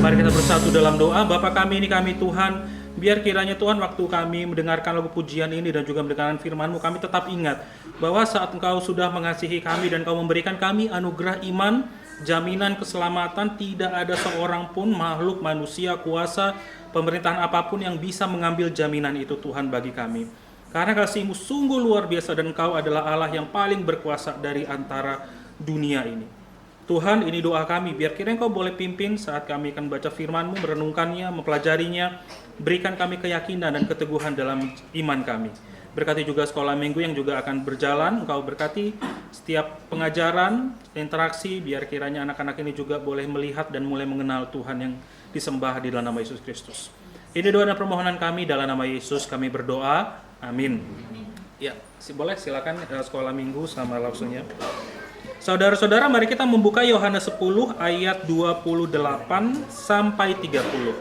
Mari kita bersatu dalam doa. Bapa kami, ini kami Tuhan, biar kiranya Tuhan waktu kami mendengarkan lagu pujian ini dan juga mendengarkan firman-Mu, kami tetap ingat bahwa saat Engkau sudah mengasihi kami dan Engkau memberikan kami anugerah iman, jaminan keselamatan, tidak ada seorang pun makhluk manusia, kuasa, pemerintahan apapun yang bisa mengambil jaminan itu Tuhan bagi kami. Karena kasih-Mu sungguh luar biasa dan Engkau adalah Allah yang paling berkuasa dari antara dunia ini. Tuhan, ini doa kami, biar kiranya Engkau boleh pimpin saat kami akan baca firman-Mu, merenungkannya, mempelajarinya. Berikan kami keyakinan dan keteguhan dalam iman kami. Berkati juga sekolah minggu yang juga akan berjalan. Engkau berkati setiap pengajaran, interaksi, biar kiranya anak-anak ini juga boleh melihat dan mulai mengenal Tuhan yang disembah di dalam nama Yesus Kristus. Ini doa dan permohonan kami, dalam nama Yesus kami berdoa. Amin. Ya, boleh silakan sekolah minggu sama langsungnya. Saudara-saudara, mari kita membuka Yohanes 10 ayat 28 sampai 30.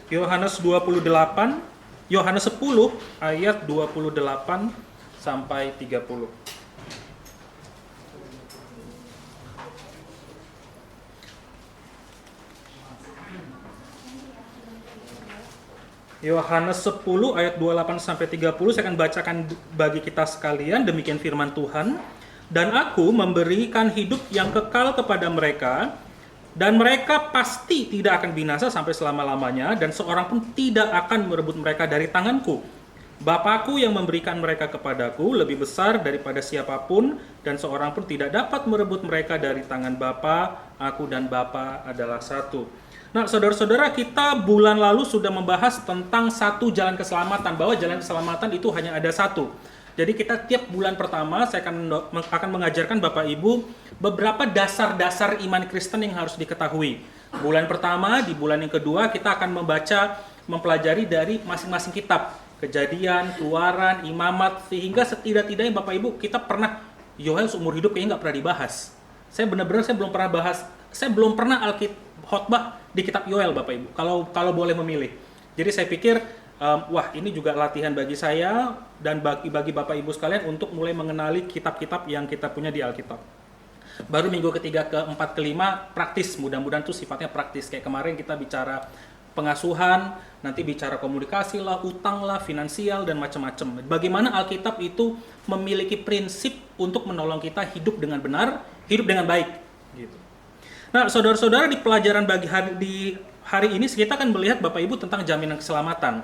Yohanes 10 ayat 28 sampai 30. Yohanes 10 ayat 28 sampai 30 saya akan bacakan bagi kita sekalian, demikian firman Tuhan. Dan aku memberikan hidup yang kekal kepada mereka, dan mereka pasti tidak akan binasa sampai selama-lamanya, dan seorang pun tidak akan merebut mereka dari tanganku. Bapakku yang memberikan mereka kepadaku lebih besar daripada siapapun, dan seorang pun tidak dapat merebut mereka dari tangan Bapa. Aku dan Bapa adalah satu. Nah, saudara-saudara, kita bulan lalu sudah membahas tentang satu jalan keselamatan, bahwa jalan keselamatan itu hanya ada satu. Jadi kita tiap bulan pertama saya akan mengajarkan Bapak Ibu beberapa dasar-dasar iman Kristen yang harus diketahui. Bulan pertama, di bulan yang kedua kita akan mempelajari dari masing-masing kitab. Kejadian, Keluaran, Imamat, sehingga setidak-tidaknya Bapak Ibu kita pernah, Yoel seumur hidup kayaknya nggak pernah dibahas. Saya belum pernah bahas, saya belum pernah khotbah di kitab Yoel Bapak Ibu, kalau boleh memilih. Jadi saya pikir, wah ini juga latihan bagi saya dan bagi Bapak Ibu sekalian untuk mulai mengenali kitab-kitab yang kita punya di Alkitab. Baru minggu ketiga, keempat, kelima praktis, mudah-mudahan tuh sifatnya praktis. Kayak kemarin kita bicara pengasuhan, nanti bicara komunikasi lah, utang lah, finansial dan macam-macam. Bagaimana Alkitab itu memiliki prinsip untuk menolong kita hidup dengan benar, hidup dengan baik. Gitu. Nah, saudara-saudara, di pelajaran di hari ini kita akan melihat Bapak Ibu tentang jaminan keselamatan.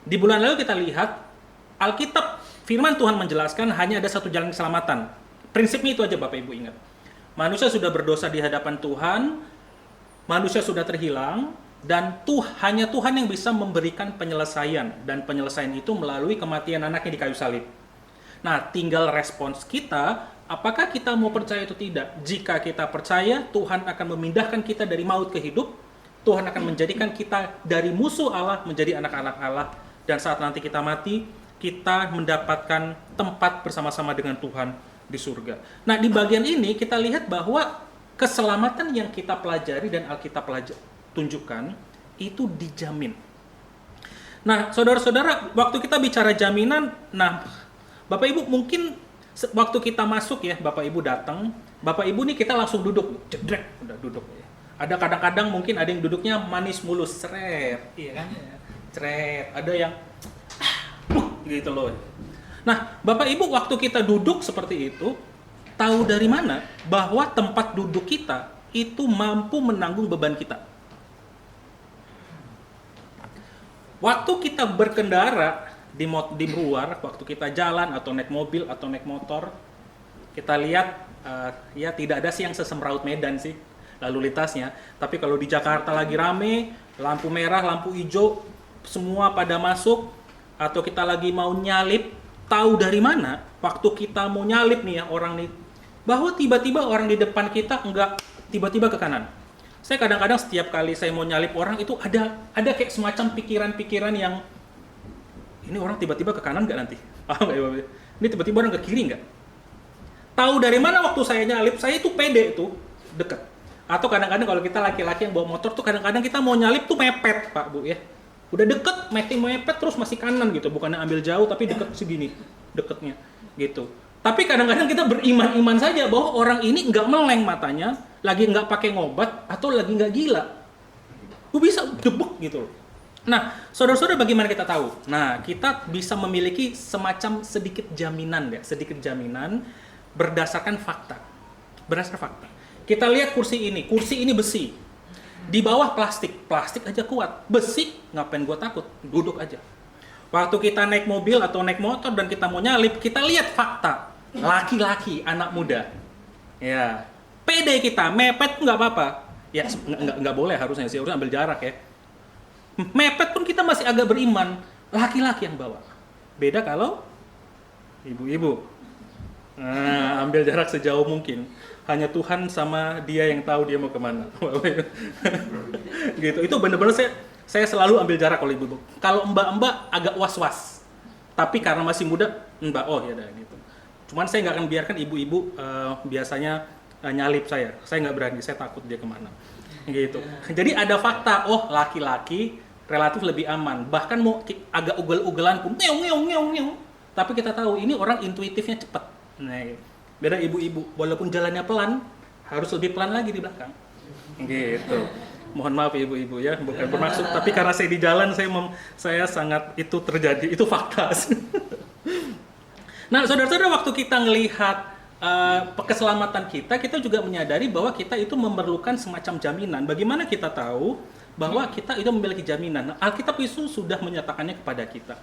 Di bulan lalu kita lihat Alkitab, firman Tuhan menjelaskan hanya ada satu jalan keselamatan. Prinsipnya itu aja Bapak Ibu ingat. Manusia sudah berdosa di hadapan Tuhan, manusia sudah terhilang, dan hanya Tuhan yang bisa memberikan penyelesaian. Dan penyelesaian itu melalui kematian anaknya di kayu salib. Nah, tinggal respons kita, apakah kita mau percaya atau tidak? Jika kita percaya, Tuhan akan memindahkan kita dari maut ke hidup. Tuhan akan menjadikan kita dari musuh Allah menjadi anak-anak Allah. Dan saat nanti kita mati, kita mendapatkan tempat bersama-sama dengan Tuhan di surga. Nah, di bagian ini kita lihat bahwa keselamatan yang kita pelajari dan Alkitab tunjukkan, itu dijamin. Nah, saudara-saudara, waktu kita bicara jaminan, Bapak Ibu mungkin waktu kita masuk ya, Bapak Ibu datang, Bapak Ibu nih kita langsung duduk, jedrek, udah duduk ya. Ada kadang-kadang mungkin ada yang duduknya manis mulus, seret, iya kan? Seret, ada yang gitu loh. Nah, Bapak Ibu waktu kita duduk seperti itu, tahu dari mana bahwa tempat duduk kita itu mampu menanggung beban kita? Waktu kita berkendara di luar, waktu kita jalan atau naik mobil atau naik motor, kita lihat ya tidak ada sih yang sesemraut Medan sih lalu lintasnya. Tapi kalau di Jakarta lagi rame, lampu merah, lampu hijau, semua pada masuk, atau kita lagi mau nyalip, tahu dari mana waktu kita mau nyalip nih ya orang nih, bahwa tiba-tiba orang di depan kita enggak tiba-tiba ke kanan. Saya kadang-kadang setiap kali saya mau nyalip orang itu ada kayak semacam pikiran-pikiran yang ini orang tiba-tiba ke kanan nggak nanti? Ini tiba-tiba orang ke kiri nggak? Tahu dari mana waktu saya nyalip, saya itu pede itu, deket. Atau kadang-kadang kalau kita laki-laki yang bawa motor tuh kadang-kadang kita mau nyalip tuh mepet Pak Bu ya. Udah deket, mepet terus masih kanan gitu. Bukannya ambil jauh tapi deket segini, deketnya gitu. Tapi kadang-kadang kita beriman-iman saja bahwa orang ini nggak meleng matanya, lagi nggak pakai ngobat, atau lagi nggak gila. Gue bisa debuk gitu loh. Nah, saudara-saudara, bagaimana kita tahu? Nah, kita bisa memiliki semacam sedikit jaminan berdasarkan fakta. Berdasarkan fakta. Kita lihat kursi ini besi. Di bawah plastik aja kuat. Besi, ngapain gue takut? Duduk aja. Waktu kita naik mobil atau naik motor dan kita mau nyalip, kita lihat fakta. Laki-laki, anak muda. Ya, pede kita, mepet nggak apa-apa. Ya, nggak boleh harusnya sih, harus ambil jarak ya. Mepet pun kita masih agak beriman. Laki-laki yang bawa. Beda kalau ibu-ibu. Nah, ambil jarak sejauh mungkin. Hanya Tuhan sama dia yang tahu dia mau kemana. Gitu. Itu benar-benar saya selalu ambil jarak kalau ibu-ibu. Kalau mbak-mbak agak was-was. Tapi karena masih muda, mbak, oh ya udah gitu. Cuman saya nggak akan biarkan ibu-ibu biasanya nyalip saya. Saya nggak berani, saya takut dia kemana. Gitu. Jadi ada fakta, oh laki-laki relatif lebih aman. Bahkan mau agak ugel-ugelan pun, ngeong. Tapi kita tahu ini orang intuitifnya cepat. Nah, beda ibu-ibu, walaupun jalannya pelan, harus lebih pelan lagi di belakang. Gitu. Mohon maaf ibu-ibu ya, bukan bermaksud. Tapi karena saya di jalan, saya sangat itu terjadi, itu fakta. Nah, saudara-saudara, waktu kita melihat keselamatan kita juga menyadari bahwa kita itu memerlukan semacam jaminan. Bagaimana kita tahu bahwa kita itu memiliki jaminan? Nah, Alkitab itu sudah menyatakannya kepada kita.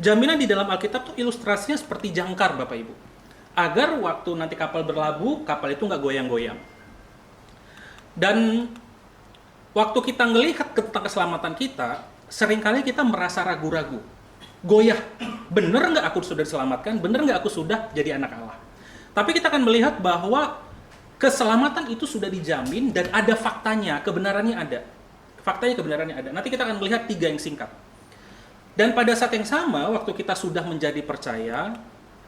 Jaminan di dalam Alkitab itu ilustrasinya seperti jangkar, Bapak Ibu. Agar waktu nanti kapal berlabuh, kapal itu nggak goyang-goyang. Dan waktu kita melihat tentang keselamatan kita, seringkali kita merasa ragu-ragu. Goyah, bener nggak aku sudah diselamatkan? Bener nggak aku sudah jadi anak Allah? Tapi kita akan melihat bahwa keselamatan itu sudah dijamin dan ada faktanya, kebenarannya ada. Faktanya, kebenarannya ada. Nanti kita akan melihat 3 yang singkat. Dan pada saat yang sama, waktu kita sudah menjadi percaya,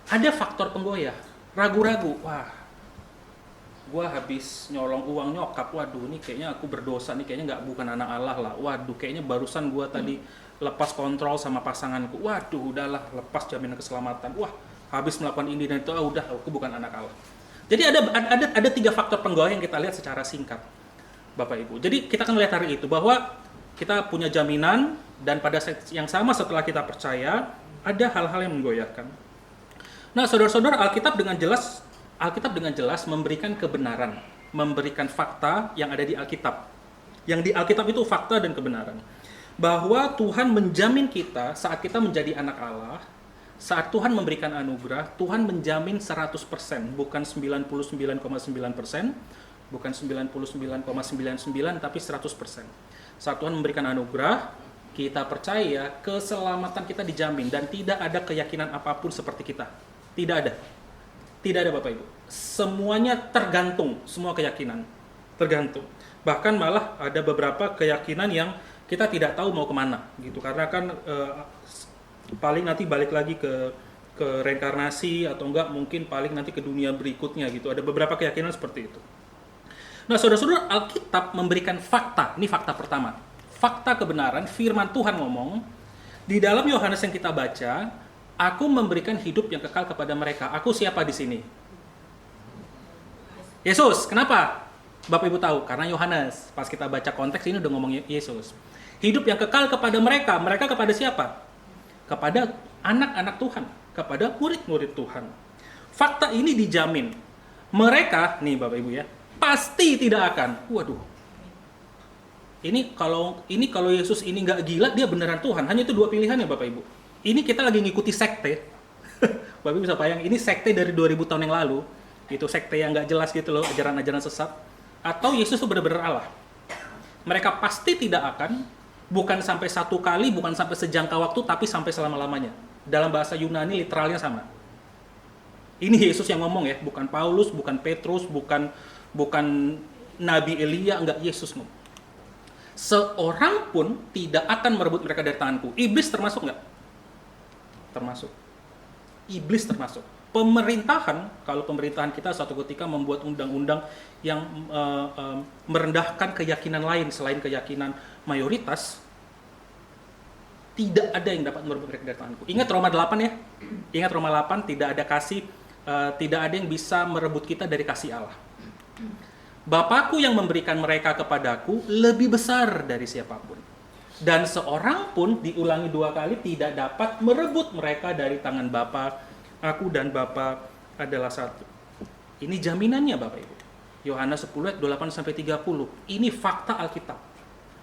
ada faktor penggoyah. Ragu-ragu, wah, gua habis nyolong uang nyokap, waduh, ini kayaknya aku berdosa, nih kayaknya bukan anak Allah lah. Waduh, kayaknya barusan gua tadi lepas kontrol sama pasanganku. Waduh, udahlah, lepas jaminan keselamatan. Wah, habis melakukan ini dan itu, udah, aku bukan anak Allah. Jadi ada 3 faktor penggoyah yang kita lihat secara singkat, Bapak Ibu. Jadi kita akan melihat hari itu bahwa kita punya jaminan dan pada saat yang sama setelah kita percaya ada hal-hal yang menggoyahkan. Nah, saudara-saudara, Alkitab dengan jelas memberikan kebenaran, memberikan fakta yang ada di Alkitab. Yang di Alkitab itu fakta dan kebenaran. Bahwa Tuhan menjamin kita saat kita menjadi anak Allah, saat Tuhan memberikan anugerah, Tuhan menjamin 100%, bukan 99,9%, bukan 99,99, tapi 100%. Saat Tuhan memberikan anugerah, kita percaya keselamatan kita dijamin dan tidak ada keyakinan apapun seperti kita. Tidak ada. Tidak ada, Bapak Ibu. Semuanya tergantung, semua keyakinan tergantung. Bahkan malah ada beberapa keyakinan yang kita tidak tahu mau kemana gitu, karena kan paling nanti balik lagi ke reinkarnasi atau enggak mungkin paling nanti ke dunia berikutnya gitu. Ada beberapa keyakinan seperti itu. Nah, saudara-saudara, Alkitab memberikan fakta. Ini fakta pertama. Fakta kebenaran, firman Tuhan ngomong di dalam Yohanes yang kita baca, aku memberikan hidup yang kekal kepada mereka. Aku siapa di sini? Yesus. Kenapa? Bapak Ibu tahu, karena Yohanes. Pas kita baca konteks ini udah ngomong Yesus. Hidup yang kekal kepada mereka. Mereka kepada siapa? Kepada anak-anak Tuhan, kepada murid-murid Tuhan. Fakta ini dijamin. Mereka, nih Bapak Ibu ya, pasti tidak akan. Waduh. Ini kalau Yesus ini nggak gila, dia beneran Tuhan. Hanya itu 2 pilihan ya Bapak Ibu. Ini kita lagi ngikuti sekte. Bapak Ibu bisa bayang, ini sekte dari 2000 tahun yang lalu. Itu sekte yang nggak jelas gitu loh, ajaran-ajaran sesat. Atau Yesus itu benar-benar Allah. Mereka pasti tidak akan, bukan sampai 1 kali, bukan sampai sejangka waktu, tapi sampai selama-lamanya. Dalam bahasa Yunani literalnya sama. Ini Yesus yang ngomong ya, bukan Paulus, bukan Petrus, bukan Nabi Elia, enggak, Yesus ngomong. Seorang pun tidak akan merebut mereka dari tanganku. Iblis termasuk enggak? Termasuk. Iblis termasuk. Pemerintahan, kalau pemerintahan kita suatu ketika membuat undang-undang yang merendahkan keyakinan lain selain keyakinan mayoritas, tidak ada yang dapat merebut mereka dari tanganku. Ingat Roma 8 ya? Ingat Roma 8, tidak ada kasih tidak ada yang bisa merebut kita dari kasih Allah. Bapakku yang memberikan mereka kepadaku lebih besar dari siapapun. Dan seorang pun, diulangi 2 kali, tidak dapat merebut mereka dari tangan Bapa. Aku dan Bapa adalah satu. Ini jaminannya Bapak Ibu. Yohanes 10 ayat 28-30. Ini fakta Alkitab.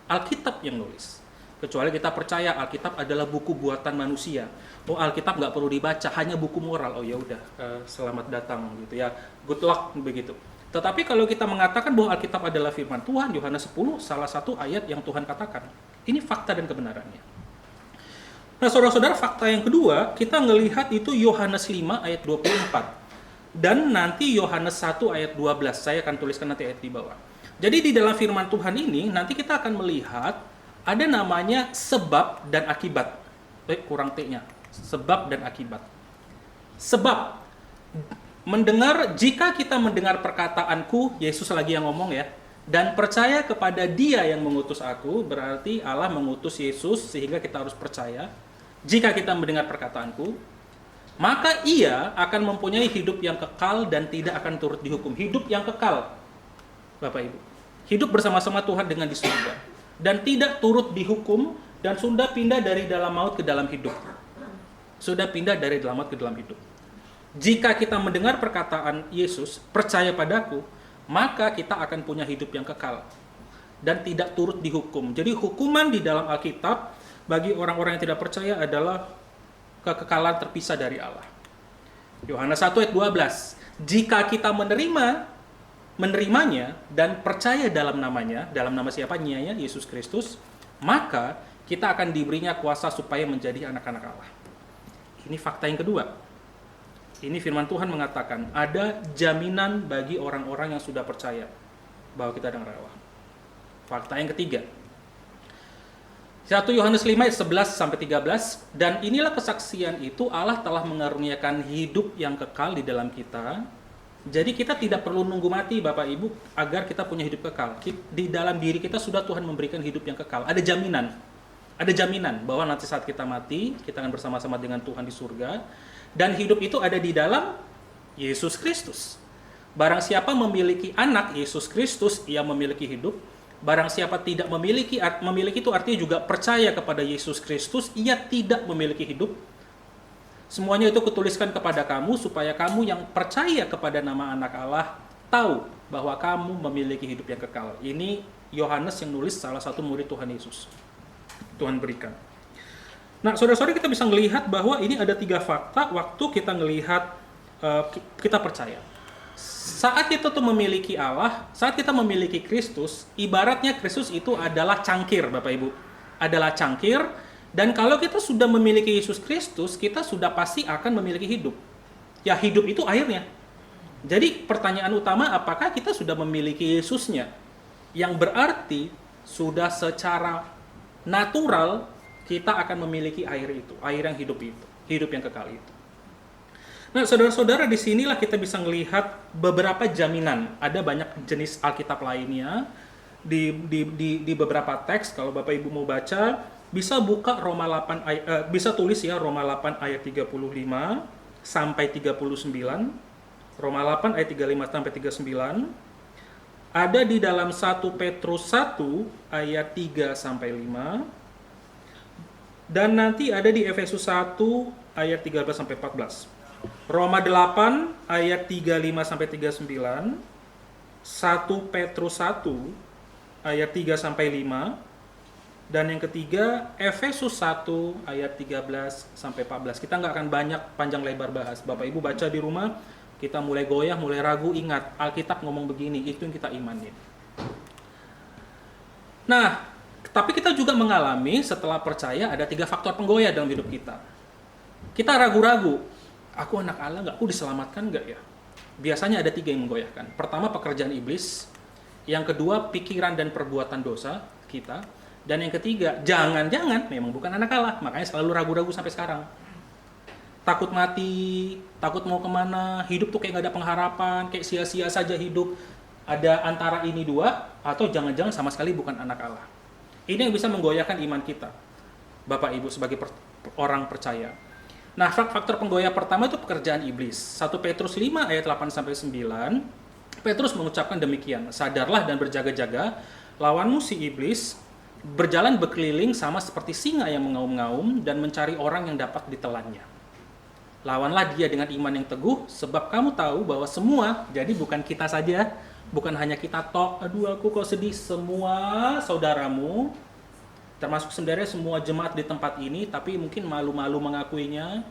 Alkitab yang nulis. Kecuali kita percaya Alkitab adalah buku buatan manusia. Oh, Alkitab nggak perlu dibaca, hanya buku moral. Oh ya udah, selamat datang gitu ya. Good luck begitu. Tetapi kalau kita mengatakan bahwa Alkitab adalah firman Tuhan, Yohanes 10 salah satu ayat yang Tuhan katakan. Ini fakta dan kebenarannya. Nah, saudara-saudara, fakta yang kedua, kita ngelihat itu Yohanes 5 ayat 24. Dan nanti Yohanes 1 ayat 12. Saya akan tuliskan nanti ayat di bawah. Jadi di dalam firman Tuhan ini, nanti kita akan melihat ada namanya sebab dan akibat. Kurang T-nya. Sebab dan akibat. Sebab. Jika kita mendengar perkataanku, Yesus lagi yang ngomong ya, dan percaya kepada Dia yang mengutus aku, berarti Allah mengutus Yesus sehingga kita harus percaya. Jika kita mendengar perkataanku, maka Ia akan mempunyai hidup yang kekal dan tidak akan turut dihukum. Hidup yang kekal, Bapak Ibu. Hidup bersama-sama Tuhan dengan di surga. Dan tidak turut dihukum dan sudah pindah dari dalam maut ke dalam hidup. Sudah pindah dari dalam maut ke dalam hidup. Jika kita mendengar perkataan Yesus, percaya padaku, maka kita akan punya hidup yang kekal dan tidak turut dihukum. Jadi hukuman di dalam Alkitab bagi orang-orang yang tidak percaya adalah kekekalan terpisah dari Allah. Yohanes 1 ayat 12. Jika kita menerimanya dan percaya dalam namanya, dalam nama siapa? Nya Yesus Kristus, maka kita akan diberinya kuasa supaya menjadi anak-anak Allah. Ini fakta yang kedua. Ini firman Tuhan mengatakan, ada jaminan bagi orang-orang yang sudah percaya bahwa kita adalah Allah. Fakta yang ketiga. 1 Yohanes 5 ayat 11-13, dan inilah kesaksian itu, Allah telah mengaruniakan hidup yang kekal di dalam kita. Jadi kita tidak perlu nunggu mati Bapak Ibu agar kita punya hidup kekal. Di dalam diri kita sudah Tuhan memberikan hidup yang kekal. Ada jaminan. Ada jaminan bahwa nanti saat kita mati, kita akan bersama-sama dengan Tuhan di surga. Dan hidup itu ada di dalam Yesus Kristus. Barang siapa memiliki anak Yesus Kristus, ia memiliki hidup. Barang siapa tidak memiliki itu artinya juga percaya kepada Yesus Kristus, ia tidak memiliki hidup. Semuanya itu kutuliskan kepada kamu, supaya kamu yang percaya kepada nama anak Allah, tahu bahwa kamu memiliki hidup yang kekal. Ini Yohanes yang nulis, salah satu murid Tuhan Yesus. Tuhan berikan. Nah, saudara-saudara, kita bisa melihat bahwa ini ada 3 fakta waktu kita melihat kita percaya. Saat kita tuh memiliki Allah, saat kita memiliki Kristus, ibaratnya Kristus itu adalah cangkir, Bapak Ibu. Adalah cangkir, dan kalau kita sudah memiliki Yesus Kristus, kita sudah pasti akan memiliki hidup. Ya, hidup itu airnya. Jadi, pertanyaan utama, apakah kita sudah memiliki Yesusnya? Yang berarti, sudah secara natural, kita akan memiliki air itu, air yang hidup itu, hidup yang kekal itu. Nah, saudara-saudara, disinilah kita bisa melihat beberapa jaminan. Ada banyak jenis Alkitab lainnya di beberapa teks. Kalau Bapak Ibu mau baca, bisa buka Roma 8 bisa tulis ya Roma 8 ayat 35 sampai 39. Roma 8 ayat 35 sampai 39. Ada di dalam 1 Petrus 1 ayat 3 sampai 5. Dan nanti ada di Efesus 1 ayat 13 sampai 14. Roma 8 ayat 35 sampai 39. 1 Petrus 1 ayat 3 sampai 5. Dan yang ketiga Efesus 1 ayat 13 sampai 14. Kita nggak akan banyak panjang lebar bahas. Bapak Ibu baca di rumah, kita mulai goyah, mulai ragu, ingat Alkitab ngomong begini, itu yang kita imanin. Nah, tapi kita juga mengalami setelah percaya ada 3 faktor penggoyah dalam hidup kita. Kita ragu-ragu, aku anak Allah nggak? Aku diselamatkan nggak ya? Biasanya ada 3 yang menggoyahkan. Pertama, pekerjaan iblis. Yang kedua, pikiran dan perbuatan dosa kita. Dan yang ketiga, jangan-jangan memang bukan anak Allah. Makanya selalu ragu-ragu sampai sekarang. Takut mati, takut mau kemana, hidup tuh kayak nggak ada pengharapan, kayak sia-sia saja hidup. Ada antara ini 2, atau jangan-jangan sama sekali bukan anak Allah. Ini yang bisa menggoyahkan iman kita, Bapak Ibu sebagai orang percaya. Nah, faktor penggoyah pertama itu pekerjaan iblis. 1 Petrus 5 ayat 8 sampai 9. Petrus mengucapkan demikian, "Sadarlah dan berjaga-jaga, lawanmu si iblis berjalan berkeliling sama seperti singa yang mengaum-ngaum dan mencari orang yang dapat ditelannya. Lawanlah dia dengan iman yang teguh, sebab kamu tahu bahwa semua, jadi bukan kita saja, bukan hanya kita tok, aduh aku kok sedih, semua saudaramu, termasuk sebenarnya semua jemaat di tempat ini, tapi mungkin malu-malu mengakuinya,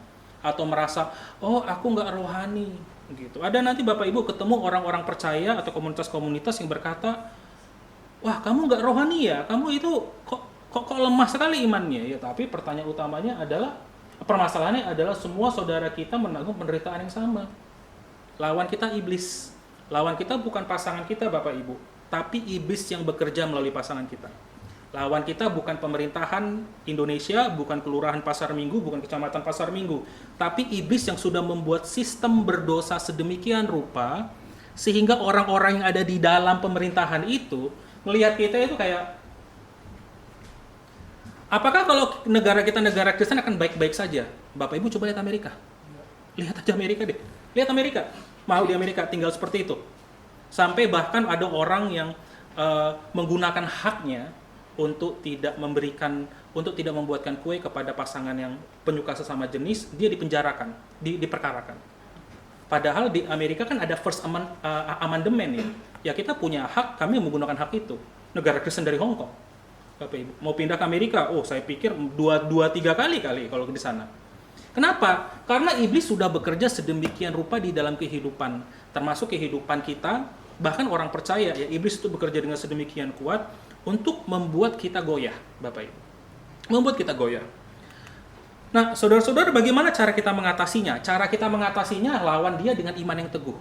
atau merasa, oh aku nggak rohani, gitu. Ada nanti Bapak Ibu ketemu orang-orang percaya atau komunitas-komunitas yang berkata, wah kamu nggak rohani ya, kamu itu kok lemah sekali imannya, ya. Tapi pertanyaan utamanya adalah, permasalahannya adalah semua saudara kita menanggung penderitaan yang sama. Lawan kita iblis, lawan kita bukan pasangan kita Bapak Ibu, tapi iblis yang bekerja melalui pasangan kita. Lawan kita bukan pemerintahan Indonesia, bukan kelurahan Pasar Minggu, bukan kecamatan Pasar Minggu, tapi iblis yang sudah membuat sistem berdosa sedemikian rupa sehingga orang-orang yang ada di dalam pemerintahan itu melihat kita itu kayak, apakah kalau negara kita negara Kristen akan baik-baik saja? Bapak Ibu coba lihat Amerika. Lihat aja Amerika deh. Lihat Amerika. Mau di Amerika tinggal seperti itu. Sampai bahkan ada orang yang menggunakan haknya untuk tidak membuatkan kue kepada pasangan yang penyuka sesama jenis, dia dipenjarakan, diperkarakan. Padahal di Amerika kan ada First Amendment ya. Ya kita punya hak, kami menggunakan hak itu. Negara Kristen dari Hong Kong. Bapak Ibu, mau pindah ke Amerika, saya pikir 2-3 kali kalau di sana. Kenapa? Karena iblis sudah bekerja sedemikian rupa di dalam kehidupan, termasuk kehidupan kita, bahkan orang percaya ya, iblis itu bekerja dengan sedemikian kuat untuk membuat kita goyah, Bapak Ibu. Membuat kita goyah. Nah, saudara-saudara, bagaimana cara kita mengatasinya? Cara kita mengatasinya lawan dia dengan iman yang teguh.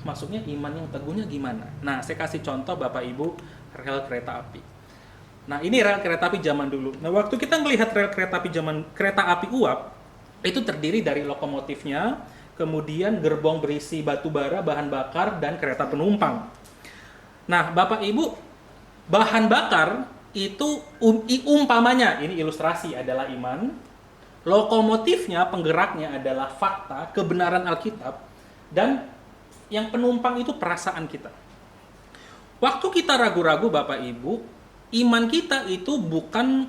Maksudnya iman yang teguhnya gimana? Nah, saya kasih contoh Bapak Ibu, rel kereta api. Nah, ini rel kereta api zaman dulu. Nah, waktu kita melihat rel kereta api uap, itu terdiri dari lokomotifnya, kemudian gerbong berisi batu bara, bahan bakar, dan kereta penumpang. Nah, Bapak Ibu, bahan bakar itu umpamanya, ini ilustrasi adalah iman, lokomotifnya, penggeraknya adalah fakta, kebenaran Alkitab, dan yang penumpang itu perasaan kita. Waktu kita ragu-ragu Bapak Ibu, iman kita itu bukan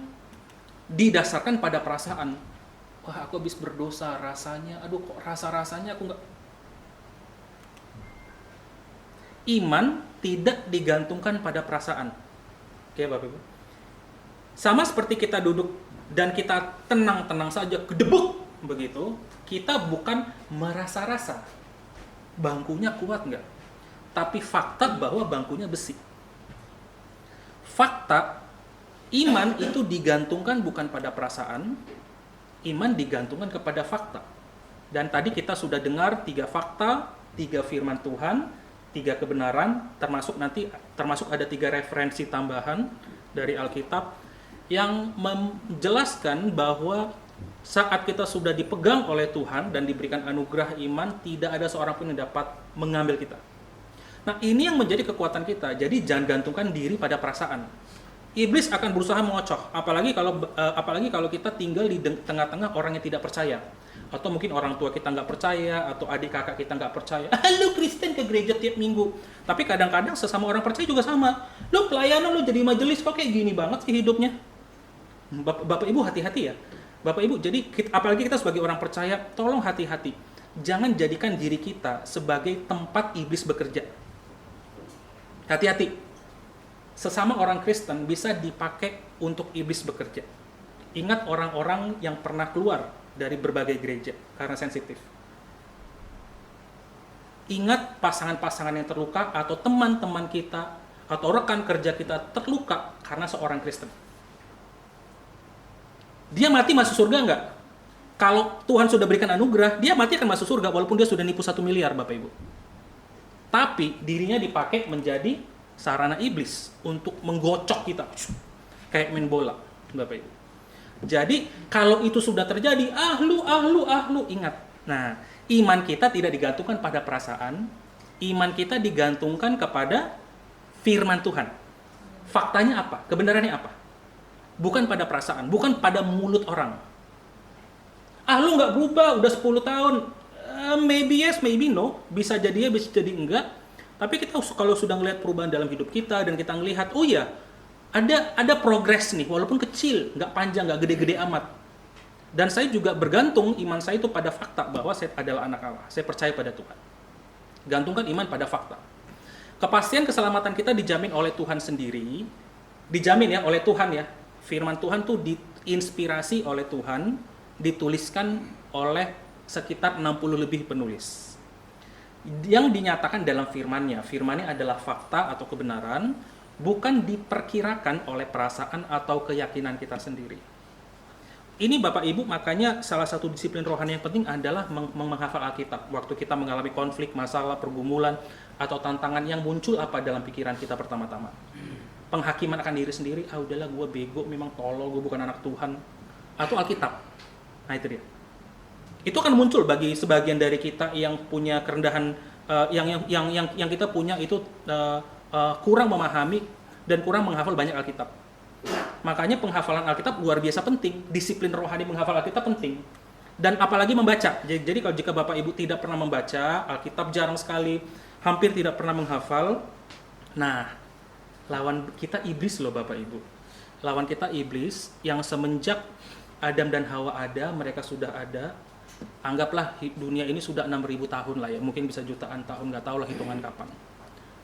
didasarkan pada perasaan. Wah aku habis berdosa rasanya, aduh kok rasa-rasanya aku nggak. Iman tidak digantungkan pada perasaan. Oke Bapak Ibu. Sama seperti kita duduk dan kita tenang-tenang saja, kedebuk begitu, kita bukan merasa-rasa. Bangkunya kuat nggak? Tapi fakta bahwa bangkunya besi. Fakta, iman itu digantungkan bukan pada perasaan, iman digantungkan kepada fakta. Dan tadi kita sudah dengar 3 fakta, 3 firman Tuhan, 3 kebenaran, termasuk ada 3 referensi tambahan dari Alkitab yang menjelaskan bahwa saat kita sudah dipegang oleh Tuhan dan diberikan anugerah iman, tidak ada seorang pun yang dapat mengambil kita. Nah, ini yang menjadi kekuatan kita. Jadi jangan gantungkan diri pada perasaan. Iblis akan berusaha mengocoh, apalagi kalau kita tinggal di tengah-tengah orang yang tidak percaya. Atau mungkin orang tua kita nggak percaya, atau adik kakak kita nggak percaya. Lu Kristen ke gereja tiap minggu. Tapi kadang-kadang sesama orang percaya juga sama. Lu pelayanan, lu jadi majelis, kok kayak gini banget sih hidupnya. Bapak Ibu hati-hati ya. Bapak Ibu, jadi apalagi kita sebagai orang percaya, tolong hati-hati. Jangan jadikan diri kita sebagai tempat iblis bekerja. Hati-hati. Sesama orang Kristen bisa dipakai untuk iblis bekerja. Ingat orang-orang yang pernah keluar dari berbagai gereja karena sensitif. Ingat pasangan-pasangan yang terluka atau teman-teman kita atau rekan kerja kita terluka karena seorang Kristen. Dia mati masuk surga nggak? Kalau Tuhan sudah berikan anugerah, dia mati akan masuk surga walaupun dia sudah nipu 1 miliar Bapak Ibu. Tapi dirinya dipakai menjadi sarana iblis untuk menggocok kita. Kayak main bola Bapak Ibu. Jadi kalau itu sudah terjadi, ahlu, ingat. Nah, iman kita tidak digantungkan pada perasaan, iman kita digantungkan kepada firman Tuhan. Faktanya apa? Kebenarannya apa? bukan pada perasaan, bukan pada mulut orang. Ah, lu nggak berubah, udah 10 tahun. Maybe yes, maybe no. Bisa jadi ya, bisa jadi enggak. Tapi kita kalau sudah ngelihat perubahan dalam hidup kita dan kita ngelihat, oh ya, ada progres nih, walaupun kecil, nggak panjang, nggak gede-gede amat. Dan saya juga bergantung iman saya itu pada fakta bahwa saya adalah anak Allah. Saya percaya pada Tuhan. Gantungkan iman pada fakta. Kepastian keselamatan kita dijamin oleh Tuhan sendiri. Dijamin ya oleh Tuhan ya. Firman Tuhan tuh diinspirasi oleh Tuhan, dituliskan oleh sekitar 60 lebih penulis. Yang dinyatakan dalam firman-Nya. Firman-Nya adalah fakta atau kebenaran, bukan diperkirakan oleh perasaan atau keyakinan kita sendiri. Ini Bapak Ibu, makanya salah satu disiplin rohani yang penting adalah menghafal Alkitab. Waktu kita mengalami konflik, masalah, pergumulan, atau tantangan yang muncul apa dalam pikiran kita pertama-tama. Penghakiman akan diri sendiri, udahlah gue bego, memang tolol, gue bukan anak Tuhan. Atau Alkitab. Nah itu dia. Itu akan muncul bagi sebagian dari kita yang punya kerendahan, yang kita punya itu kurang memahami dan kurang menghafal banyak Alkitab. Makanya penghafalan Alkitab luar biasa penting, disiplin rohani menghafal Alkitab penting. Dan apalagi membaca. Jadi kalau jika Bapak Ibu tidak pernah membaca Alkitab, jarang sekali, hampir tidak pernah menghafal, nah, lawan kita iblis loh Bapak Ibu. Lawan kita iblis yang semenjak Adam dan Hawa ada, mereka sudah ada. Anggaplah dunia ini sudah 6.000 tahun lah ya, mungkin bisa jutaan tahun, nggak tahu lah hitungan kapan.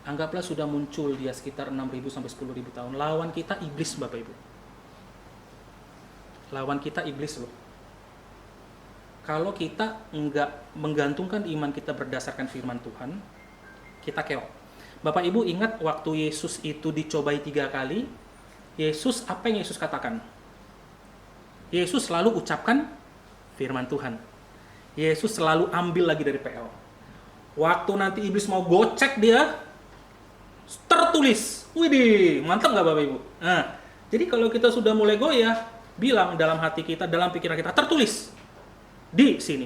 Anggaplah sudah muncul dia sekitar 6.000 sampai 10.000 tahun. Lawan kita iblis Bapak Ibu. Lawan kita iblis loh. Kalau kita nggak menggantungkan iman kita berdasarkan firman Tuhan, kita keok. Bapak Ibu ingat waktu Yesus itu dicobai 3 kali, Yesus, apa yang Yesus katakan? Yesus selalu ucapkan firman Tuhan. Yesus selalu ambil lagi dari PL. Waktu nanti iblis mau gocek dia, tertulis. Widih, mantap nggak Bapak Ibu? Nah, jadi kalau kita sudah mulai goyah, bilang dalam hati kita, dalam pikiran kita, tertulis di sini.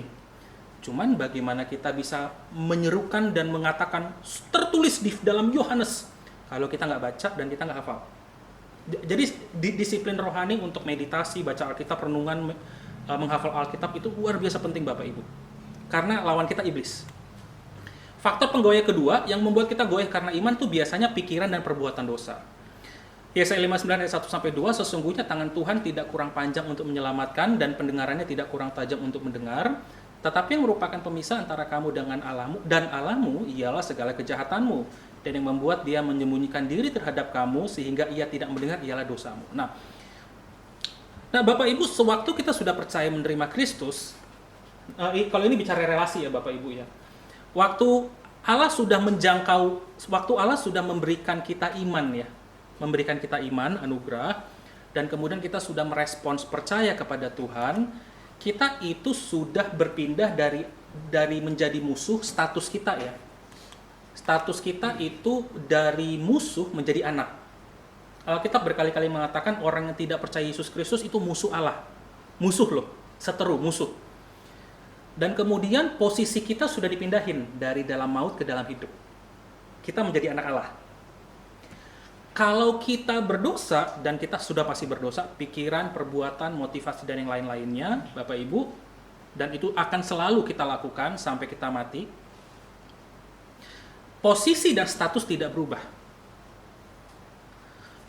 Cuman bagaimana kita bisa menyerukan dan mengatakan tertulis di dalam Yohanes kalau kita nggak baca dan kita nggak hafal. Jadi disiplin rohani untuk meditasi, baca Alkitab, renungan, menghafal Alkitab itu luar biasa penting Bapak Ibu. Karena lawan kita iblis. Faktor penggoyah kedua yang membuat kita goyah karena iman tuh biasanya pikiran dan perbuatan dosa. Yesaya 59 ayat 1-2, sesungguhnya tangan Tuhan tidak kurang panjang untuk menyelamatkan dan pendengarannya tidak kurang tajam untuk mendengar, tetapi yang merupakan pemisah antara kamu dengan Allahmu dan Allahmu ialah segala kejahatanmu, dan yang membuat dia menyembunyikan diri terhadap kamu sehingga ia tidak mendengar ialah dosamu. Nah Bapak Ibu, sewaktu kita sudah percaya menerima Kristus, kalau ini bicara relasi ya Bapak Ibu ya, waktu Allah sudah menjangkau, waktu Allah sudah memberikan kita iman ya, memberikan kita iman, anugerah, dan kemudian kita sudah merespons percaya kepada Tuhan, kita itu sudah berpindah dari menjadi musuh, status kita ya. Status kita itu dari musuh menjadi anak. Alkitab berkali-kali mengatakan orang yang tidak percaya Yesus Kristus itu musuh Allah. Musuh loh, seteru, musuh. Dan kemudian posisi kita sudah dipindahin dari dalam maut ke dalam hidup. Kita menjadi anak Allah. Kalau kita berdosa, dan kita sudah pasti berdosa, pikiran, perbuatan, motivasi, dan yang lain-lainnya, Bapak Ibu, dan itu akan selalu kita lakukan sampai kita mati, posisi dan status tidak berubah.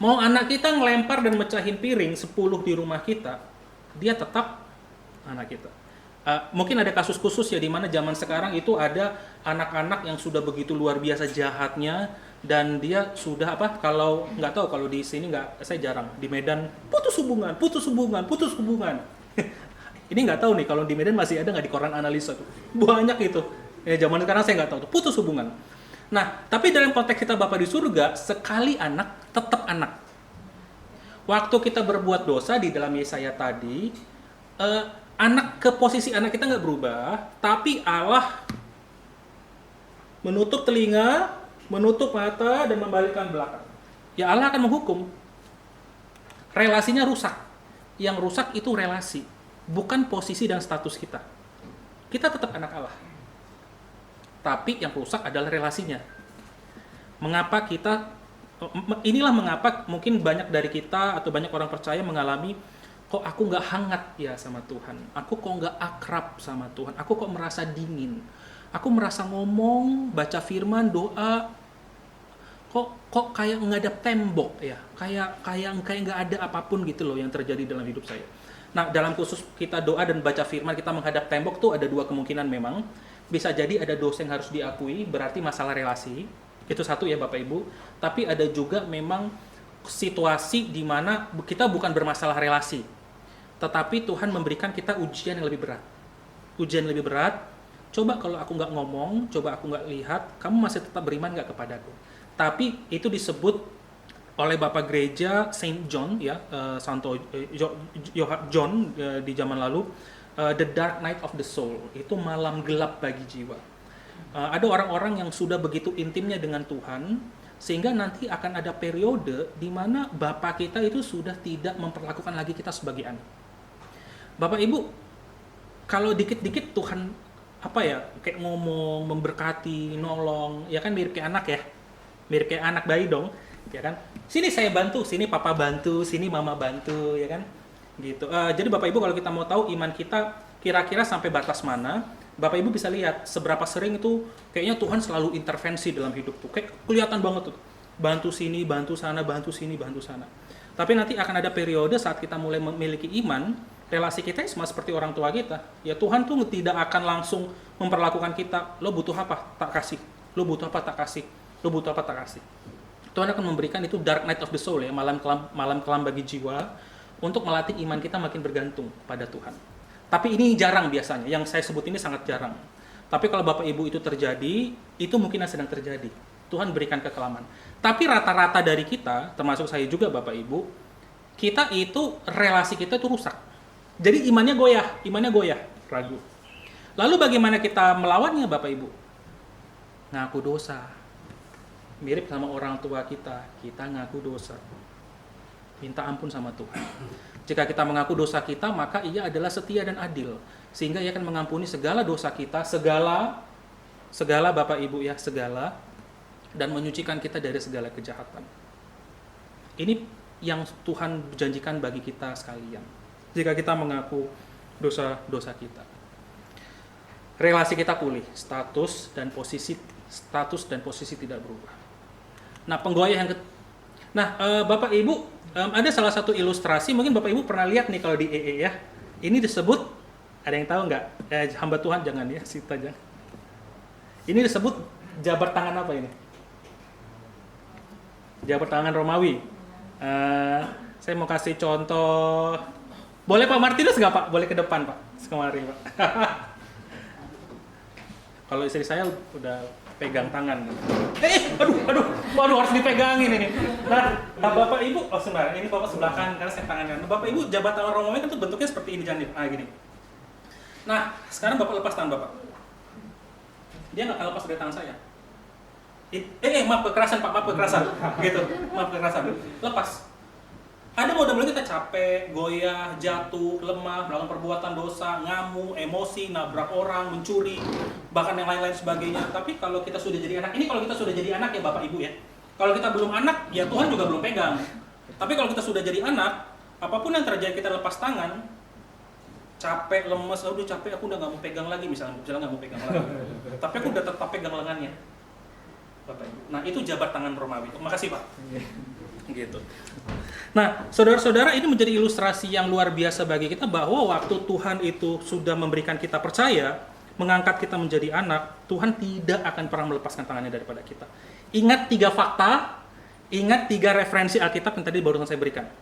Mau anak kita ngelempar dan mecahin piring 10 di rumah kita, dia tetap anak kita. Mungkin ada kasus khusus ya, di mana zaman sekarang itu ada anak-anak yang sudah begitu luar biasa jahatnya, dan dia sudah kalau nggak tahu, kalau di sini nggak, saya jarang, di Medan putus hubungan. Ini nggak tahu nih kalau di Medan masih ada nggak di koran analisa tuh, banyak itu ya, zaman sekarang saya nggak tahu tuh, putus hubungan. Nah tapi dalam konteks kita Bapa di surga, sekali anak tetap anak. Waktu kita berbuat dosa di dalam Yesaya tadi, ke posisi anak kita nggak berubah, tapi Allah menutup telinga, menutup mata, dan membalikkan belakang. Ya Allah akan menghukum. Relasinya rusak. Yang rusak itu relasi, bukan posisi dan status kita. Kita tetap anak Allah. Tapi yang rusak adalah relasinya. Mengapa kita inilah mengapa mungkin banyak dari kita atau banyak orang percaya mengalami, kok aku nggak hangat ya sama Tuhan, aku kok nggak akrab sama Tuhan, aku kok merasa dingin, aku merasa ngomong, baca firman, doa, kok kayak ngadap tembok ya, kayak nggak ada apapun gitu loh yang terjadi dalam hidup saya. Nah, dalam khusus kita doa dan baca firman, kita menghadap tembok tuh ada dua kemungkinan memang. Bisa jadi ada dosa yang harus diakui, berarti masalah relasi. Itu satu ya Bapak Ibu. Tapi ada juga memang situasi di mana kita bukan bermasalah relasi. Tetapi Tuhan memberikan kita ujian yang lebih berat. Ujian yang lebih berat, coba kalau aku nggak ngomong, coba aku nggak lihat, kamu masih tetap beriman nggak kepadaku? Tapi itu disebut oleh Bapak Gereja Saint John ya, Santo John di zaman lalu, the dark night of the soul, itu malam gelap bagi jiwa. Ada orang-orang yang sudah begitu intimnya dengan Tuhan sehingga nanti akan ada periode di mana Bapak kita itu sudah tidak memperlakukan lagi kita sebagai anak. Bapak Ibu, kalau dikit-dikit Tuhan apa ya, kayak ngomong, memberkati, nolong, ya kan mirip kayak anak ya, mirip kayak anak bayi dong, ya kan? Sini saya bantu, sini papa bantu, sini mama bantu, ya kan? Gitu. Jadi Bapak Ibu kalau kita mau tahu iman kita kira-kira sampai batas mana, Bapak Ibu bisa lihat seberapa sering itu kayaknya Tuhan selalu intervensi dalam hidup tuh. Kayak kelihatan banget tuh. Bantu sini, bantu sana, bantu sini, bantu sana. Tapi nanti akan ada periode saat kita mulai memiliki iman, relasi kita sama seperti orang tua kita. Ya Tuhan tuh tidak akan langsung memperlakukan kita, lo butuh apa? Tak kasih. Lo butuh apa? Tak kasih. Lo butuh apa? Tak kasih. Tuhan akan memberikan itu dark night of the soul ya, malam kelam bagi jiwa, untuk melatih iman kita makin bergantung pada Tuhan. Tapi ini jarang biasanya, yang saya sebut ini sangat jarang. Tapi kalau Bapak Ibu itu terjadi, itu mungkin sedang terjadi. Tuhan berikan kekelaman. Tapi rata-rata dari kita, termasuk saya juga Bapak Ibu, kita itu relasi kita itu rusak. Jadi imannya goyah, ragu. Lalu bagaimana kita melawannya Bapak Ibu? Ngaku dosa. Mirip sama orang tua kita ngaku dosa. Minta ampun sama Tuhan. Jika kita mengaku dosa kita, maka Ia adalah setia dan adil. Sehingga Ia akan mengampuni segala dosa kita, segala Bapak Ibu ya, segala, dan menyucikan kita dari segala kejahatan. Ini yang Tuhan janjikan bagi kita sekalian. Jika kita mengaku dosa-dosa kita. Relasi kita pulih, status dan posisi tidak berubah. Nah, penggoyah yang Bapak Ibu, ada salah satu ilustrasi, mungkin Bapak Ibu pernah lihat nih kalau di EE ya. Ini disebut, ada yang tahu nggak? Hamba Tuhan jangan ya, Sita jangan. Ini disebut jabat tangan apa ini? Jabat tangan Romawi. Saya mau kasih contoh. Boleh Pak Martinus nggak Pak? Boleh ke depan Pak, kemari Pak. Kalau istri saya udah pegang tangan. Aduh, harus dipegangin ini. Nah, Bapak Ibu, sebenarnya ini Bapak sebelah kanan karena saya tangan kanan. Bapak Ibu, jabat tangan Romawi kan tuh bentuknya seperti ini jangan gini. Nah, sekarang Bapak lepas tangan Bapak. Dia nggak akan lepas dari tangan saya. Maaf kekerasan Pak, maaf kekerasan. Gitu, maaf kekerasan. Lepas. Ada model-model kita capek, goyah, jatuh, lemah, melakukan perbuatan dosa, ngamuk, emosi, nabrak orang, mencuri, bahkan yang lain-lain sebagainya. Tapi kalau kita sudah jadi anak, ini kalau kita sudah jadi anak ya Bapak Ibu ya. Kalau kita belum anak, ya Tuhan juga belum pegang. Tapi kalau kita sudah jadi anak, apapun yang terjadi kita lepas tangan, capek, lemes, udah capek, aku udah nggak mau pegang lagi, misalnya nggak mau pegang lagi. Tapi aku udah tetap pegang lengannya, Bapak Ibu. Nah itu jabat tangan Romawi. Makasih Pak. Gitu. Nah, saudara-saudara, ini menjadi ilustrasi yang luar biasa bagi kita bahwa waktu Tuhan itu sudah memberikan kita percaya, mengangkat kita menjadi anak, Tuhan tidak akan pernah melepaskan tangannya daripada kita. Ingat 3 fakta, ingat 3 referensi Alkitab yang tadi barusan saya berikan.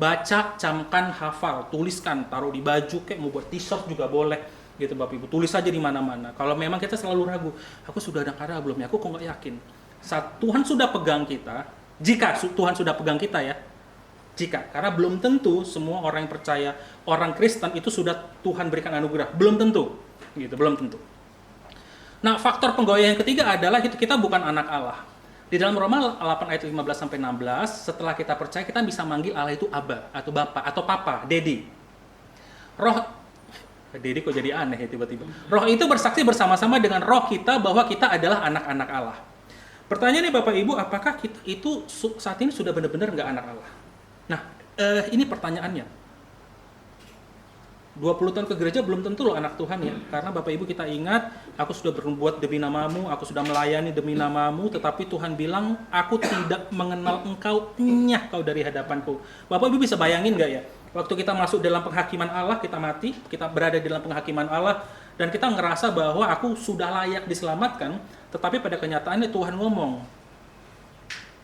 Baca, camkan, hafal, tuliskan, taruh di baju, kayak mau buat t-shirt juga boleh, gitu Bapak Ibu. Tulis aja di mana-mana. Kalau memang kita selalu ragu, aku sudah ada karya belum ya? Aku kok nggak yakin. Saat Tuhan sudah pegang kita, jika Tuhan sudah pegang kita ya, karena belum tentu semua orang yang percaya, orang Kristen itu sudah Tuhan berikan anugerah, belum tentu, gitu, belum tentu. Nah, faktor penggoyah yang ketiga adalah kita bukan anak Allah. Di dalam Roma 8 ayat 15-16, setelah kita percaya, kita bisa manggil Allah itu Abba, atau Bapa, atau Papa, Dedi. Dedi kok jadi aneh ya tiba-tiba. Roh itu bersaksi bersama-sama dengan roh kita bahwa kita adalah anak-anak Allah. Pertanyaannya Bapak Ibu, apakah kita itu saat ini sudah benar-benar nggak anak Allah? Nah, ini pertanyaannya. 20 tahun ke gereja belum tentu loh anak Tuhan ya. Karena Bapak Ibu kita ingat, aku sudah berbuat demi namamu, aku sudah melayani demi namamu, tetapi Tuhan bilang, aku tidak mengenal engkau, enyah kau dari hadapanku. Bapak Ibu bisa bayangin nggak ya? Waktu kita masuk dalam penghakiman Allah, kita mati, kita berada di dalam penghakiman Allah, dan kita ngerasa bahwa aku sudah layak diselamatkan, tetapi pada kenyataannya Tuhan ngomong,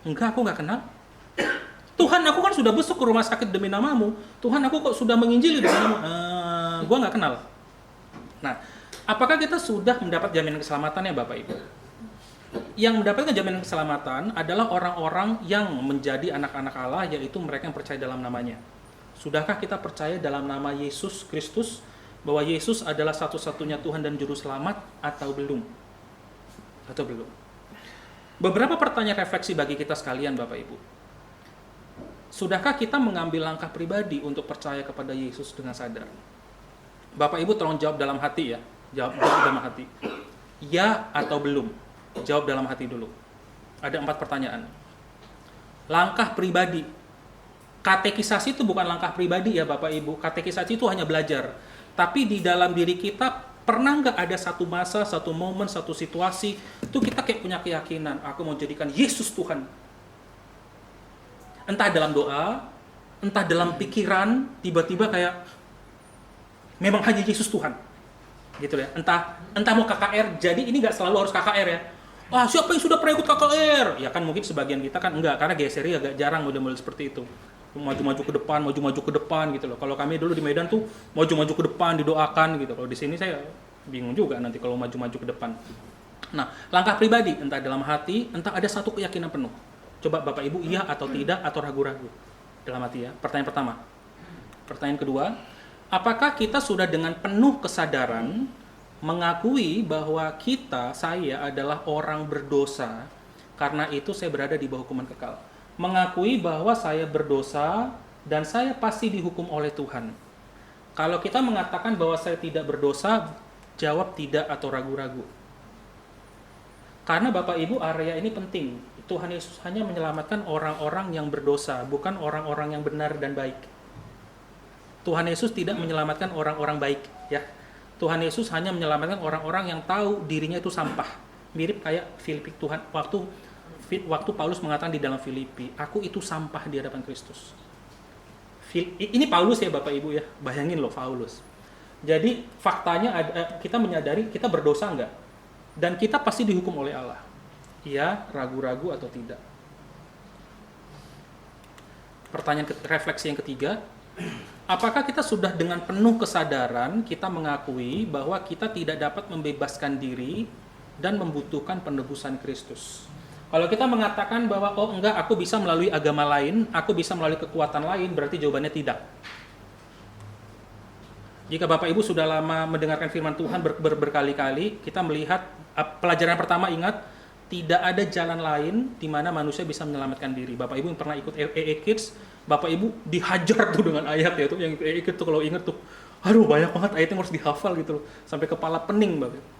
enggak, aku nggak kenal. Tuhan, aku kan sudah besuk ke rumah sakit demi namamu. Tuhan, aku kok sudah menginjili demi namamu. Gue nggak kenal. Nah, apakah kita sudah mendapat jaminan keselamatan ya Bapak Ibu? Yang mendapatkan jaminan keselamatan adalah orang-orang yang menjadi anak-anak Allah, yaitu mereka yang percaya dalam namanya. Sudahkah kita percaya dalam nama Yesus Kristus, bahwa Yesus adalah satu-satunya Tuhan dan Juru Selamat, atau belum? Atau belum? Beberapa pertanyaan refleksi bagi kita sekalian Bapak Ibu. Sudahkah kita mengambil langkah pribadi untuk percaya kepada Yesus dengan sadar? Bapak Ibu tolong jawab dalam hati ya. Jawab dalam hati. Ya atau belum? Jawab dalam hati dulu. Ada 4 pertanyaan. Langkah pribadi. Katekisasi itu bukan langkah pribadi ya Bapak Ibu. Katekisasi itu hanya belajar. Tapi di dalam diri kita, pernah nggak ada satu masa, satu momen, satu situasi, itu kita kayak punya keyakinan, aku mau jadikan Yesus Tuhan. Entah dalam doa, entah dalam pikiran, tiba-tiba kayak memang hanya Yesus Tuhan, gitu ya. Entah mau KKR, jadi ini nggak selalu harus KKR ya. Wah, siapa yang sudah pernah ikut KKR? Ya kan mungkin sebagian kita kan enggak, karena GSRI agak jarang model-model seperti itu. Maju-maju ke depan gitu loh. Kalau kami dulu di Medan tuh maju-maju ke depan, didoakan gitu. Kalau di sini saya bingung juga nanti kalau maju-maju ke depan. Nah, langkah pribadi, entah dalam hati, entah ada satu keyakinan penuh. Coba Bapak Ibu iya atau tidak atau ragu-ragu dalam hati ya. Pertanyaan pertama. Pertanyaan kedua, apakah kita sudah dengan penuh kesadaran mengakui bahwa saya adalah orang berdosa, karena itu saya berada di bawah hukuman kekal. Mengakui bahwa saya berdosa dan saya pasti dihukum oleh Tuhan. Kalau kita mengatakan bahwa saya tidak berdosa, jawab tidak atau ragu-ragu. Karena Bapak Ibu area ini penting. Tuhan Yesus hanya menyelamatkan orang-orang yang berdosa, bukan orang-orang yang benar dan baik. Tuhan Yesus tidak menyelamatkan orang-orang baik, ya. Tuhan Yesus hanya menyelamatkan orang-orang yang tahu dirinya itu sampah. Mirip kayak Filipi Tuhan waktu Paulus mengatakan di dalam Filipi, aku itu sampah di hadapan Kristus. Ini Paulus ya Bapak Ibu ya, bayangin loh Paulus. Jadi faktanya kita menyadari kita berdosa enggak? Dan kita pasti dihukum oleh Allah. Iya, ragu-ragu atau tidak? Pertanyaan refleksi yang ketiga, apakah kita sudah dengan penuh kesadaran kita mengakui bahwa kita tidak dapat membebaskan diri dan membutuhkan penebusan Kristus? Kalau kita mengatakan bahwa oh enggak, aku bisa melalui agama lain, aku bisa melalui kekuatan lain, berarti jawabannya tidak. Jika Bapak Ibu sudah lama mendengarkan firman Tuhan berkali-kali, kita melihat pelajaran pertama, ingat, tidak ada jalan lain di mana manusia bisa menyelamatkan diri. Bapak Ibu yang pernah ikut AA Kids, Bapak Ibu dihajar tuh dengan ayat ya tuh, yang AA Kids tuh kalau ingat tuh, aduh banyak banget ayatnya harus dihafal gitu loh, sampai kepala pening Bapak.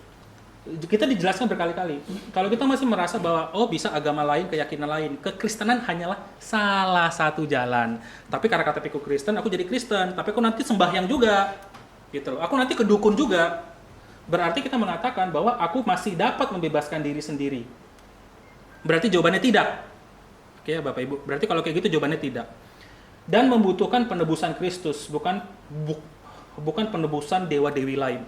Kita dijelaskan berkali-kali. Kalau kita masih merasa bahwa oh bisa agama lain, keyakinan lain, kekristenan hanyalah salah satu jalan. Tapi karena KTP-ku Kristen, aku jadi Kristen, tapi aku nanti sembahyang juga. Gitu loh. Aku nanti ke dukun juga. Berarti kita mengatakan bahwa aku masih dapat membebaskan diri sendiri. Berarti jawabannya tidak. Oke ya Bapak Ibu. Berarti kalau kayak gitu jawabannya tidak. Dan membutuhkan penebusan Kristus, bukan penebusan dewa-dewi lain.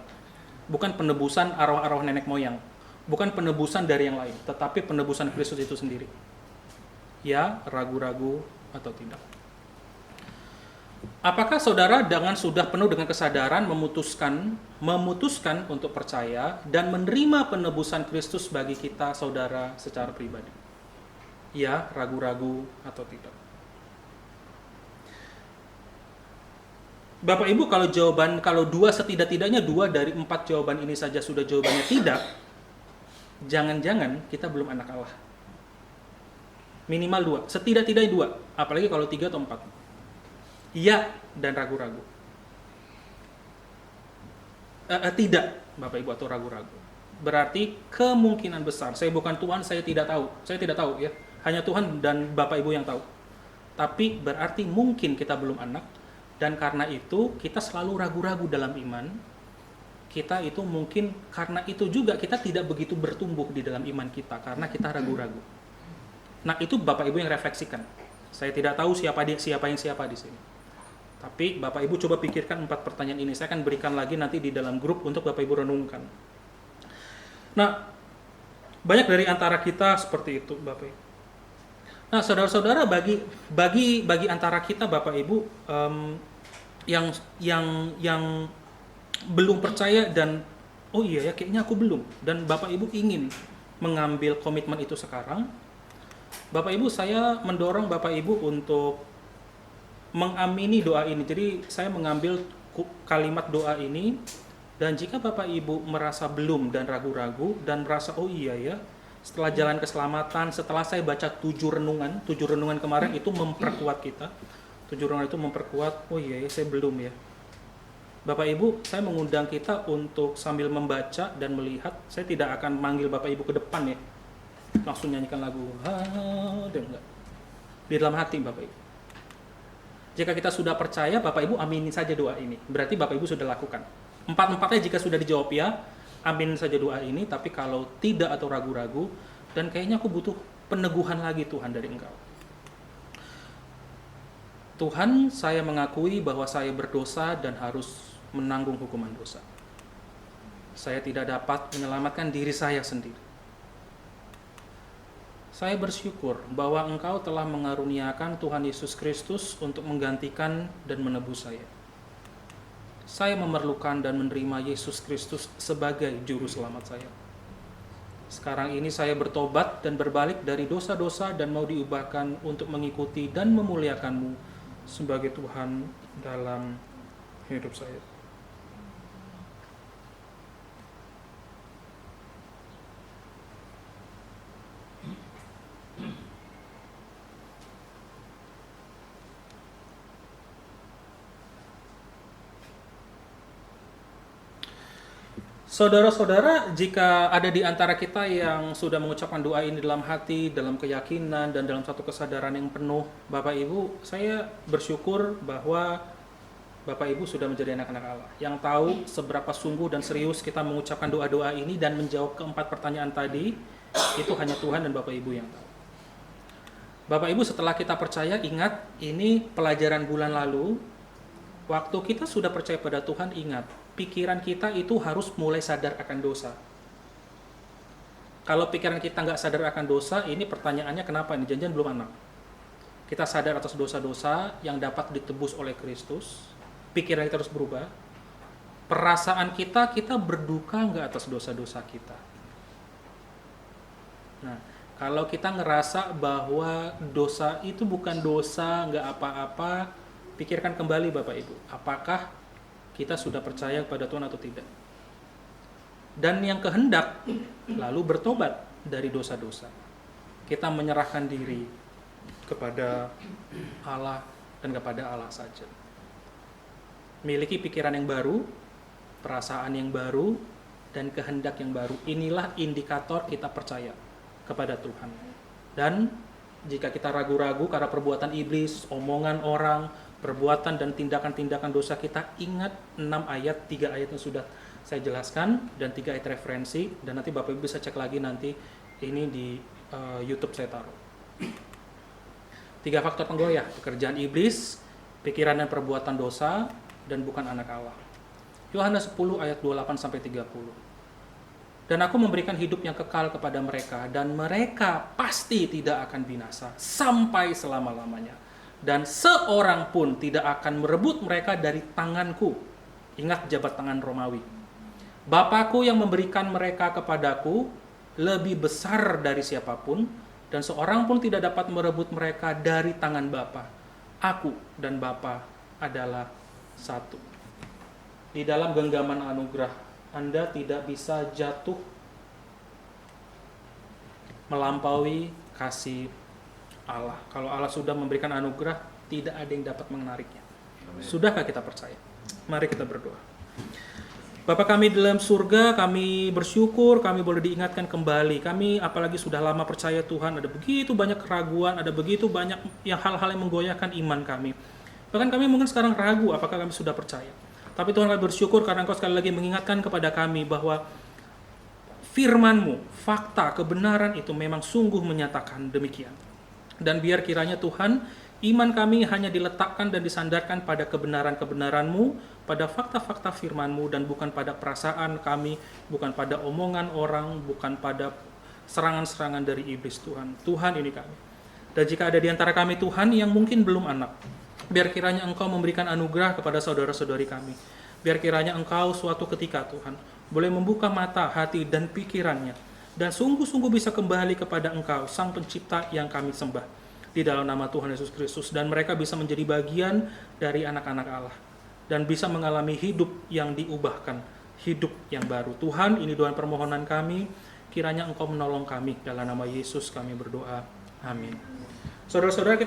Bukan penebusan arwah-arwah nenek moyang. Bukan penebusan dari yang lain, tetapi penebusan Kristus itu sendiri. Ya, ragu-ragu atau tidak. Apakah saudara dengan sudah penuh dengan kesadaran memutuskan untuk percaya dan menerima penebusan Kristus bagi kita saudara secara pribadi? Ya, ragu-ragu atau tidak? Bapak Ibu, kalau setidak-tidaknya 2 dari 4 jawaban ini saja sudah jawabannya tidak, jangan-jangan kita belum anak Allah. Minimal 2, setidak-tidaknya 2, apalagi kalau 3 atau 4. Iya dan ragu-ragu. Tidak, Bapak Ibu, atau ragu-ragu. berarti kemungkinan besar. Saya bukan Tuhan, saya tidak tahu ya. Hanya Tuhan dan Bapak Ibu yang tahu. Tapi berarti mungkin kita belum anak, dan karena itu kita selalu ragu-ragu dalam iman. Kita itu mungkin karena itu juga kita tidak begitu bertumbuh di dalam iman kita karena kita ragu-ragu. Nah, itu Bapak Ibu yang refleksikan. Saya tidak tahu siapa yang siapa di sini. Tapi Bapak Ibu coba pikirkan 4 pertanyaan ini. Saya akan berikan lagi nanti di dalam grup untuk Bapak Ibu renungkan. Nah, banyak dari antara kita seperti itu, Bapak Ibu. Nah, saudara-saudara, bagi antara kita, Bapak Ibu, yang belum percaya dan oh iya ya kayaknya aku belum, dan Bapak Ibu ingin mengambil komitmen itu sekarang, Bapak Ibu, saya mendorong Bapak Ibu untuk mengamini doa ini. Jadi saya mengambil kalimat doa ini, dan jika Bapak Ibu merasa belum dan ragu-ragu dan merasa oh iya ya, setelah jalan keselamatan, setelah saya baca 7 renungan kemarin itu memperkuat kita. 7 renungan itu memperkuat, oh iya ya saya belum ya. Bapak Ibu, saya mengundang kita untuk sambil membaca dan melihat. Saya tidak akan manggil Bapak Ibu ke depan ya, langsung nyanyikan lagu, dan enggak. Di dalam hati Bapak Ibu. Jika kita sudah percaya, Bapak Ibu aminin saja doa ini. Berarti Bapak Ibu sudah lakukan. 4-4-nya jika sudah dijawab ya, aminin saja doa ini. Tapi kalau tidak atau ragu-ragu, dan kayaknya aku butuh peneguhan lagi Tuhan dari Engkau. Tuhan, saya mengakui bahwa saya berdosa dan harus menanggung hukuman dosa. Saya tidak dapat menyelamatkan diri saya sendiri. Saya bersyukur bahwa Engkau telah mengaruniakan Tuhan Yesus Kristus untuk menggantikan dan menebus saya. Saya memerlukan dan menerima Yesus Kristus sebagai juru selamat saya. Sekarang ini saya bertobat dan berbalik dari dosa-dosa dan mau diubahkan untuk mengikuti dan memuliakan-Mu sebagai Tuhan dalam hidup saya. Saudara-saudara, jika ada di antara kita yang sudah mengucapkan doa ini dalam hati, dalam keyakinan, dan dalam satu kesadaran yang penuh, Bapak Ibu, saya bersyukur bahwa Bapak Ibu sudah menjadi anak-anak Allah, yang tahu seberapa sungguh dan serius kita mengucapkan doa-doa ini dan menjawab keempat pertanyaan tadi, itu hanya Tuhan dan Bapak Ibu yang tahu. Bapak Ibu, setelah kita percaya, ingat, ini pelajaran bulan lalu, waktu kita sudah percaya pada Tuhan, ingat, pikiran kita itu harus mulai sadar akan dosa. Kalau pikiran kita nggak sadar akan dosa, ini pertanyaannya kenapa ini? Jangan-jangan belum anak. Kita sadar atas dosa-dosa yang dapat ditebus oleh Kristus. Pikiran kita harus berubah. Perasaan kita berduka nggak atas dosa-dosa kita? Nah, kalau kita ngerasa bahwa dosa itu bukan dosa, nggak apa-apa, pikirkan kembali Bapak Ibu. Apakah kita sudah percaya kepada Tuhan atau tidak? Dan yang kehendak lalu bertobat dari dosa-dosa. Kita menyerahkan diri kepada Allah dan kepada Allah saja. Miliki pikiran yang baru, perasaan yang baru, dan kehendak yang baru. Inilah indikator kita percaya kepada Tuhan. Dan jika kita ragu-ragu karena perbuatan iblis, omongan orang, perbuatan dan tindakan-tindakan dosa kita, ingat 6 ayat, 3 ayat yang sudah saya jelaskan dan 3 ayat referensi, dan nanti Bapak Ibu bisa cek lagi nanti ini di YouTube saya taruh. 3 faktor penggoyah: pekerjaan iblis, pikiran dan perbuatan dosa, dan bukan anak Allah. Yohanes 10 ayat 28 sampai 30. Dan aku memberikan hidup yang kekal kepada mereka, dan mereka pasti tidak akan binasa sampai selama-lamanya. Dan seorang pun tidak akan merebut mereka dari tanganku. Ingat jabat tangan Romawi. Bapakku yang memberikan mereka kepadaku lebih besar dari siapapun, dan seorang pun tidak dapat merebut mereka dari tangan Bapa. Aku dan Bapa adalah satu. Di dalam genggaman anugerah, Anda tidak bisa jatuh melampaui kasih Allah. Kalau Allah sudah memberikan anugerah, tidak ada yang dapat menariknya. Sudahkah kita percaya? Mari kita berdoa. Bapa kami di dalam surga, kami bersyukur kami boleh diingatkan kembali. Kami apalagi sudah lama percaya Tuhan, ada begitu banyak keraguan, ada begitu banyak hal-hal yang menggoyahkan iman kami. Bahkan kami mungkin sekarang ragu apakah kami sudah percaya. Tapi Tuhan, kami bersyukur karena Engkau sekali lagi mengingatkan kepada kami bahwa firman-Mu, fakta, kebenaran itu memang sungguh menyatakan demikian. Dan biar kiranya Tuhan, iman kami hanya diletakkan dan disandarkan pada kebenaran-kebenaran-Mu, pada fakta-fakta firman-Mu, dan bukan pada perasaan kami, bukan pada omongan orang, bukan pada serangan-serangan dari iblis Tuhan. Tuhan, ini kami. Dan jika ada di antara kami Tuhan yang mungkin belum anak, biar kiranya Engkau memberikan anugerah kepada saudara-saudari kami. Biar kiranya Engkau suatu ketika Tuhan boleh membuka mata, hati, dan pikirannya, dan sungguh-sungguh bisa kembali kepada Engkau, Sang Pencipta yang kami sembah, di dalam nama Tuhan Yesus Kristus. Dan mereka bisa menjadi bagian dari anak-anak Allah, dan bisa mengalami hidup yang diubahkan, hidup yang baru. Tuhan, ini doa permohonan kami, kiranya Engkau menolong kami. Dalam nama Yesus kami berdoa, amin. Saudara-saudara, kita